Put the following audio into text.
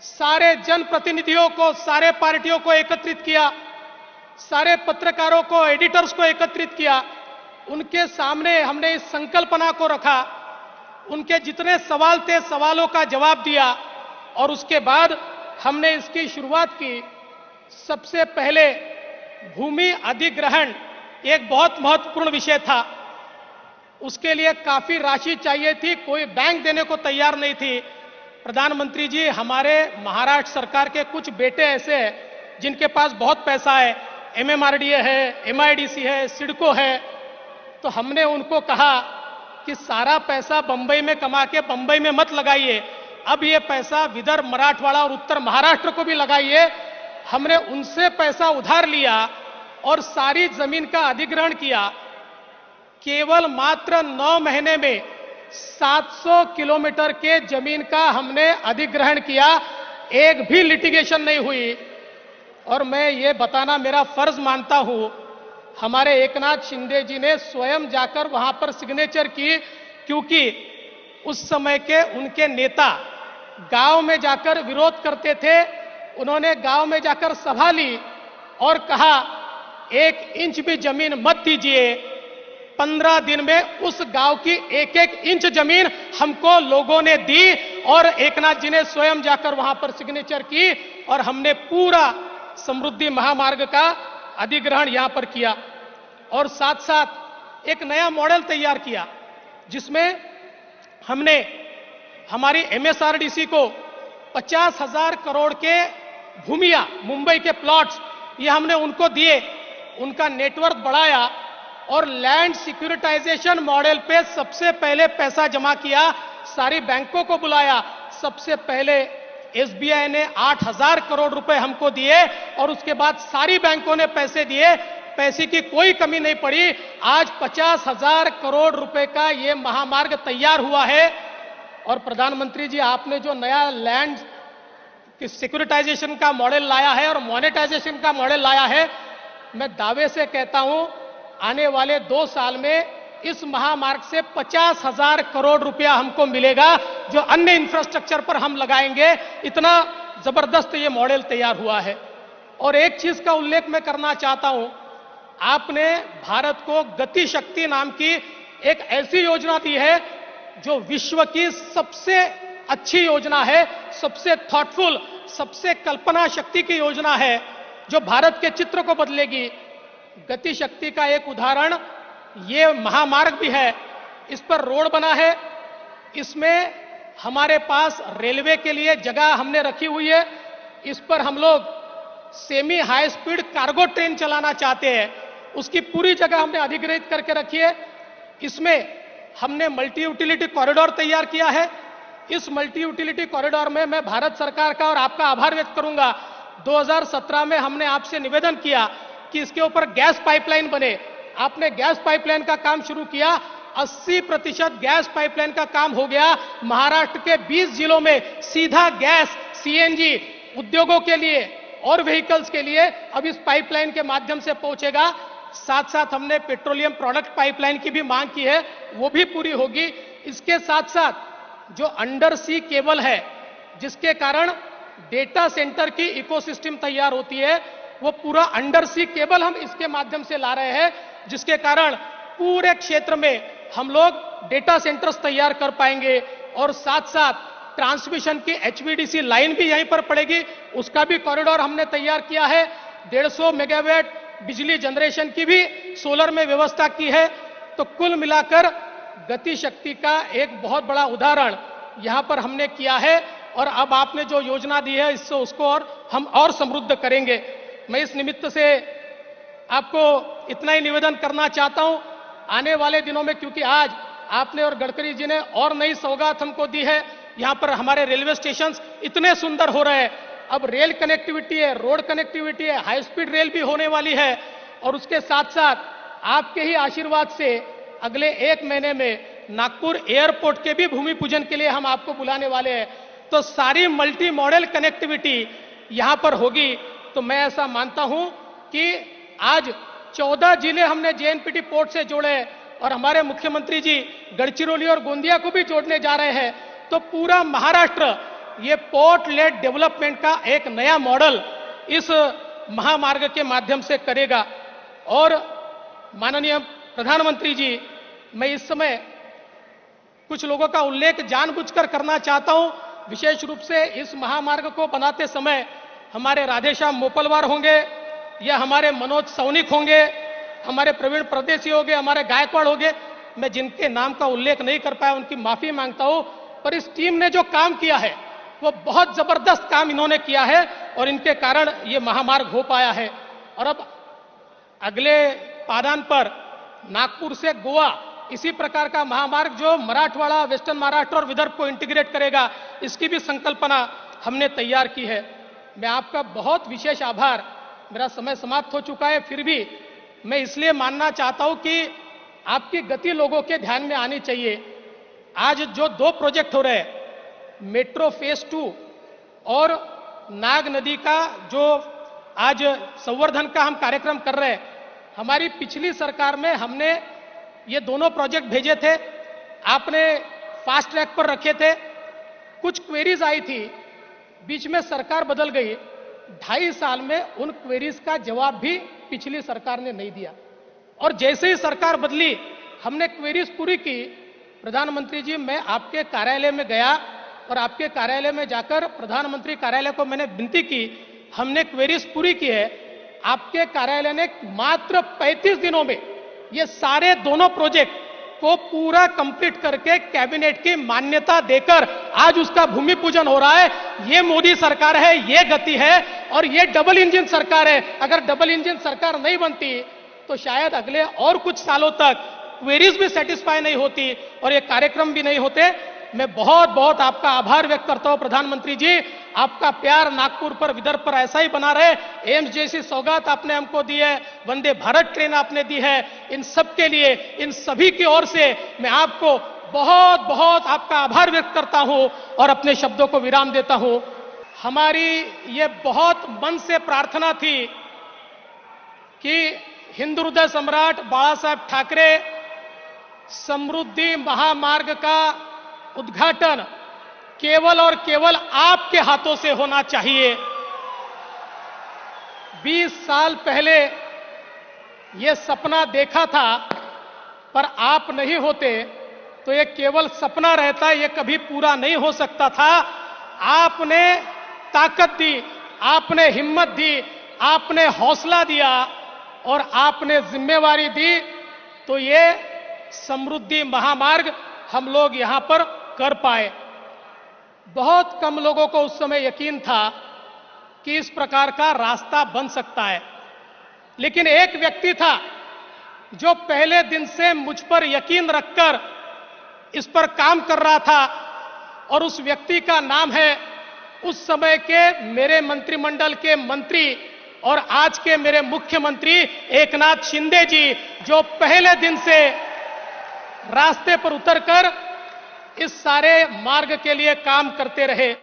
सारे जनप्रतिनिधियों को, सारे पार्टियों को एकत्रित किया, सारे पत्रकारों को, एडिटर्स को एकत्रित किया। उनके सामने हमने इस संकल्पना को रखा, उनके जितने सवाल थे सवालों का जवाब दिया और उसके बाद हमने इसकी शुरुआत की। सबसे पहले भूमि अधिग्रहण एक बहुत महत्वपूर्ण विषय था। उसके लिए काफी राशि चाहिए थी, कोई बैंक देने को तैयार नहीं थी। प्रधानमंत्री जी, हमारे महाराष्ट्र सरकार के कुछ बेटे ऐसे हैं जिनके पास बहुत पैसा है, एमएमआरडीए है, एमआईडीसी है, सिडको है। तो हमने उनको कहा कि सारा पैसा बंबई में कमा के बंबई में मत लगाइए, अब ये पैसा विदर्भ, मराठवाड़ा और उत्तर महाराष्ट्र को भी लगाइए। हमने उनसे पैसा उधार लिया और सारी जमीन का अधिग्रहण किया। केवल मात्र 9 महीने में 700 किलोमीटर के जमीन का हमने अधिग्रहण किया, एक भी लिटिगेशन नहीं हुई। और मैं ये बताना मेरा फर्ज मानता हूं, हमारे एकनाथ शिंदे जी ने स्वयं जाकर वहां पर सिग्नेचर की, क्योंकि उस समय के उनके नेता गांव में जाकर विरोध करते थे। उन्होंने गांव में जाकर सभा ली और कहा 1 इंच भी जमीन मत दीजिए। 15 दिन में उस गांव की 1-1 इंच जमीन हमको लोगों ने दी और एकनाथ जी ने स्वयं जाकर वहां पर सिग्नेचर की और हमने पूरा समृद्धि महामार्ग का अधिग्रहण यहां पर किया। और साथ साथ एक नया मॉडल तैयार किया जिसमें हमने हमारी एमएसआरडीसी को 50,000 करोड़ के भूमिया, मुंबई के प्लॉट्स, ये हमने उनको दिए, उनका नेटवर्क बढ़ाया और लैंड सिक्योरिटाइजेशन मॉडल पे सबसे पहले पैसा जमा किया, सारी बैंकों को बुलाया। सबसे पहले एसबीआई ने 8,000 करोड़ रुपए हमको दिए और उसके बाद सारी बैंकों ने पैसे दिए। पैसे की कोई कमी नहीं पड़ी। आज 50,000 करोड़ रुपए का ये महामार्ग तैयार हुआ है। और प्रधानमंत्री जी, आपने जो नया लैंड सिक्योरिटाइजेशन का मॉडल लाया है और मोनेटाइजेशन का मॉडल लाया है, मैं दावे से कहता हूं आने वाले 2 साल में इस महामार्ग से 50,000 करोड़ रुपया हमको मिलेगा, जो अन्य इंफ्रास्ट्रक्चर पर हम लगाएंगे। इतना जबरदस्त ये मॉडल तैयार हुआ है। और एक चीज का उल्लेख मैं करना चाहता हूं, आपने भारत को गति शक्ति नाम की एक ऐसी योजना दी है जो विश्व की सबसे अच्छी योजना है, सबसे थॉटफुल, सबसे कल्पना शक्ति की योजना है, जो भारत के चित्र को बदलेगी। गति शक्ति का एक उदाहरण ये महामार्ग भी है। इस पर रोड बना है, इसमें हमारे पास रेलवे के लिए जगह हमने रखी हुई है। इस पर हम लोग semi high speed cargo train चलाना चाहते हैं, उसकी पूरी जगह हमने अधिग्रहित करके रखी है। इसमें हमने मल्टी यूटिलिटी कॉरिडोर तैयार किया है। इस मल्टी यूटिलिटी कॉरिडोर में मैं भारत सरकार का और आपका आभार व्यक्त करूंगा। 2017 में हमने आपसे निवेदन किया कि इसके ऊपर गैस पाइपलाइन बने, आपने गैस पाइपलाइन का काम शुरू किया। 80% गैस पाइपलाइन का काम हो गया। महाराष्ट्र के 20 जिलों में सीधा गैस, सीएनजी उद्योगों के लिए और व्हीकल्स के लिए अब इस पाइपलाइन के माध्यम से पहुंचेगा। साथ साथ हमने पेट्रोलियम प्रोडक्ट पाइपलाइन की भी मांग की है, वो भी पूरी होगी। इसके साथ साथ जो अंडर सी केबल है, जिसके कारण डेटा सेंटर की इकोसिस्टम तैयार होती है, वो पूरा अंडर सी केबल हम इसके माध्यम से ला रहे हैं, जिसके कारण पूरे क्षेत्र में हम लोग डेटा सेंटर्स तैयार कर पाएंगे। और साथ साथ ट्रांसमिशन की एचवीडीसी लाइन भी यहीं पर पड़ेगी, उसका भी कॉरिडोर हमने तैयार किया है। 150 मेगावाट बिजली जनरेशन की भी सोलर में व्यवस्था की है। तो कुल मिलाकर गति शक्ति का एक बहुत बड़ा उदाहरण यहां पर हमने किया है। और अब आपने जो योजना दी है, इससे उसको और हम और समृद्ध करेंगे। मैं इस निमित्त से आपको इतना ही निवेदन करना चाहता हूं, आने वाले दिनों में, क्योंकि आज आपने और गडकरी जी ने और नई सौगात हमको दी है। यहां पर हमारे रेलवे स्टेशन इतने सुंदर हो रहे हैं, अब रेल कनेक्टिविटी है, रोड कनेक्टिविटी है, हाई स्पीड रेल भी होने वाली है। और उसके साथ साथ आपके ही आशीर्वाद से अगले 1 महीने में नागपुर एयरपोर्ट के भी भूमि पूजन के लिए हम आपको बुलाने वाले हैं। तो सारी मल्टी मॉडल कनेक्टिविटी यहां पर होगी। तो मैं ऐसा मानता हूं कि आज 14 जिले हमने जेएनपीटी पोर्ट से जोड़े और हमारे मुख्यमंत्री जी गढ़चिरौली और गोंदिया को भी जोड़ने जा रहे हैं। तो पूरा महाराष्ट्र ये पोर्ट लेड डेवलपमेंट का एक नया मॉडल इस महामार्ग के माध्यम से करेगा। और माननीय प्रधानमंत्री जी, मैं इस समय कुछ लोगों का उल्लेख जानबूझकर करना चाहता हूं। विशेष रूप से इस महामार्ग को बनाते समय हमारे राधेश्याम मोपलवार होंगे या हमारे मनोज सौनिक होंगे, हमारे प्रवीण परदेसी होंगे, हमारे गायकवाड़ होंगे। मैं जिनके नाम का उल्लेख नहीं कर पाया उनकी माफी मांगता हूं, पर इस टीम ने जो काम किया है वो बहुत जबरदस्त काम इन्होंने किया है और इनके कारण ये महामार्ग हो पाया है। और अब अगले पादान पर नागपुर से गोवा इसी प्रकार का महामार्ग जो मराठवाड़ा, वेस्टर्न महाराष्ट्र और विदर्भ को इंटीग्रेट करेगा, इसकी भी संकल्पना हमने तैयार की है। मैं आपका बहुत विशेष आभार, मेरा समय समाप्त हो चुका है, फिर भी मैं इसलिए मानना चाहता हूं कि आपकी गति लोगों के ध्यान में आनी चाहिए। आज जो 2 प्रोजेक्ट हो रहे हैं, मेट्रो फेज 2 और नाग नदी का जो आज संवर्धन का हम कार्यक्रम कर रहे हैं, हमारी पिछली सरकार में हमने ये दोनों प्रोजेक्ट भेजे थे, आपने फास्ट ट्रैक पर रखे थे। कुछ क्वेरीज आई थी, बीच में सरकार बदल गई, 2.5 साल में उन क्वेरीज का जवाब भी पिछली सरकार ने नहीं दिया। और जैसे ही सरकार बदली, हमने क्वेरीज पूरी की। प्रधानमंत्री जी, मैं आपके कार्यालय में गया और आपके कार्यालय में जाकर प्रधानमंत्री कार्यालय को मैंने विनती की, हमने क्वेरीज पूरी की है। आपके कार्यालय ने मात्र 35 दिनों में ये सारे दोनों प्रोजेक्ट को पूरा कंप्लीट करके कैबिनेट की मान्यता देकर आज उसका भूमि पूजन हो रहा है। ये मोदी सरकार है, ये गति है और ये डबल इंजन सरकार है। अगर डबल इंजन सरकार नहीं बनती तो शायद अगले और कुछ सालों तक क्वेरीज भी सेटिस्फाई नहीं होती और ये कार्यक्रम भी नहीं होते। मैं बहुत बहुत आपका आभार व्यक्त करता हूं प्रधानमंत्री जी। आपका प्यार नागपुर पर, विदर्भ पर ऐसा ही बना रहे। एम्स जैसी सौगात आपने हमको दी है, वंदे भारत ट्रेन आपने दी है, इन सब के लिए, इन सभी की ओर से मैं आपको बहुत बहुत आपका आभार व्यक्त करता हूं और अपने शब्दों को विराम देता हूं। हमारी ये बहुत मन से प्रार्थना थी कि हिंदू हृदय सम्राट बाला साहेब ठाकरे समृद्धि महामार्ग का उद्घाटन केवल और केवल आपके हाथों से होना चाहिए। 20 साल पहले यह सपना देखा था, पर आप नहीं होते तो यह केवल सपना रहता, यह कभी पूरा नहीं हो सकता था। आपने ताकत दी, आपने हिम्मत दी, आपने हौसला दिया और आपने जिम्मेवारी दी, तो ये समृद्धि महामार्ग हम लोग यहां पर कर पाए। बहुत कम लोगों को उस समय यकीन था कि इस प्रकार का रास्ता बन सकता है, लेकिन एक व्यक्ति था जो पहले दिन से मुझ पर यकीन रखकर इस पर काम कर रहा था और उस व्यक्ति का नाम है उस समय के मेरे मंत्रिमंडल के मंत्री और आज के मेरे मुख्यमंत्री एकनाथ शिंदे जी, जो पहले दिन से रास्ते पर उतरकर इस सारे मार्ग के लिए काम करते रहे।